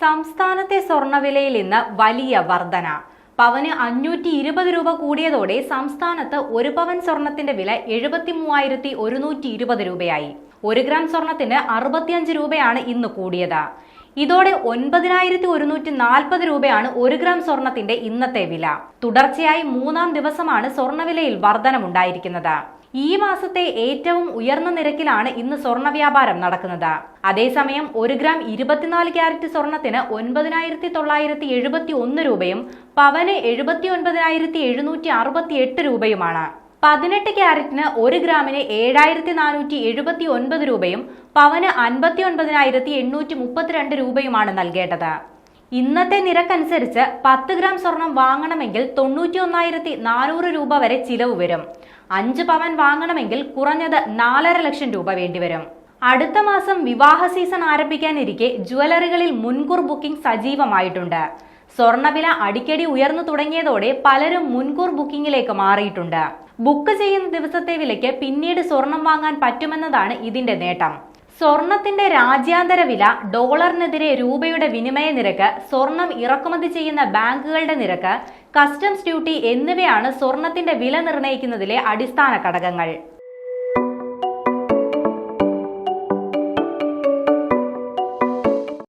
സംസ്ഥാനത്തെ സ്വർണ്ണവിലയിൽ ഇന്ന് വലിയ വർധന. പവന് 520 രൂപ കൂടിയതോടെ സംസ്ഥാനത്ത് ഒരു പവൻ സ്വർണത്തിന്റെ വില 73,120 രൂപയായി. 1 ഗ്രാം സ്വർണത്തിന് 65 രൂപയാണ് ഇന്ന് കൂടിയത്. ഇതോടെ 9,140 രൂപയാണ് 1 ഗ്രാം സ്വർണത്തിന്റെ ഇന്നത്തെ വില. തുടർച്ചയായി 3-ാം ദിവസമാണ് സ്വർണ്ണവിലയിൽ വർധനമുണ്ടായിരിക്കുന്നത്. ഈ മാസത്തെ ഏറ്റവും ഉയർന്ന നിരക്കിലാണ് ഇന്ന് സ്വർണ്ണ വ്യാപാരം നടക്കുന്നത്. അതേസമയം 1 ഗ്രാം 24 ക്യാരറ്റ് സ്വർണത്തിന് 9,971 രൂപയും പവന് 79,768 രൂപയുമാണ്. 18 ക്യാരറ്റിന് 1 ഗ്രാമിന് 7,479 രൂപയും പവന് 59,832 രൂപയുമാണ് നൽകേണ്ടത്. ഇന്നത്തെ നിരക്കനുസരിച്ച് 10 ഗ്രാം സ്വർണം വാങ്ങണമെങ്കിൽ 91,400 രൂപ വരെ ചിലവ് വരും. 5 പവൻ വാങ്ങണമെങ്കിൽ കുറഞ്ഞത് 4,50 ലക്ഷം രൂപ വേണ്ടിവരും. അടുത്ത മാസം വിവാഹ സീസൺ ആരംഭിക്കാനിരിക്കെ ജ്വല്ലറികളിൽ മുൻകൂർ ബുക്കിംഗ് സജീവമായിട്ടുണ്ട്. സ്വർണ്ണവില അടിക്കടി ഉയർന്നു തുടങ്ങിയതോടെ പലരും മുൻകൂർ ബുക്കിംഗിലേക്ക് മാറിയിട്ടുണ്ട്. ബുക്ക് ചെയ്യുന്ന ദിവസത്തെ വിലയ്ക്ക് പിന്നീട് സ്വർണം വാങ്ങാൻ പറ്റുമെന്നതാണ് ഇതിന്റെ നേട്ടം. സ്വർണത്തിന്റെ രാജ്യാന്തര വില, ഡോളറിനെതിരെ രൂപയുടെ വിനിമയ നിരക്ക്, സ്വർണം ഇറക്കുമതി ചെയ്യുന്ന ബാങ്കുകളുടെ നിരക്ക്, കസ്റ്റംസ് ഡ്യൂട്ടി എന്നിവയാണ് സ്വർണത്തിന്റെ വില നിർണ്ണയിക്കുന്നതിലെ അടിസ്ഥാന ഘടകങ്ങൾ.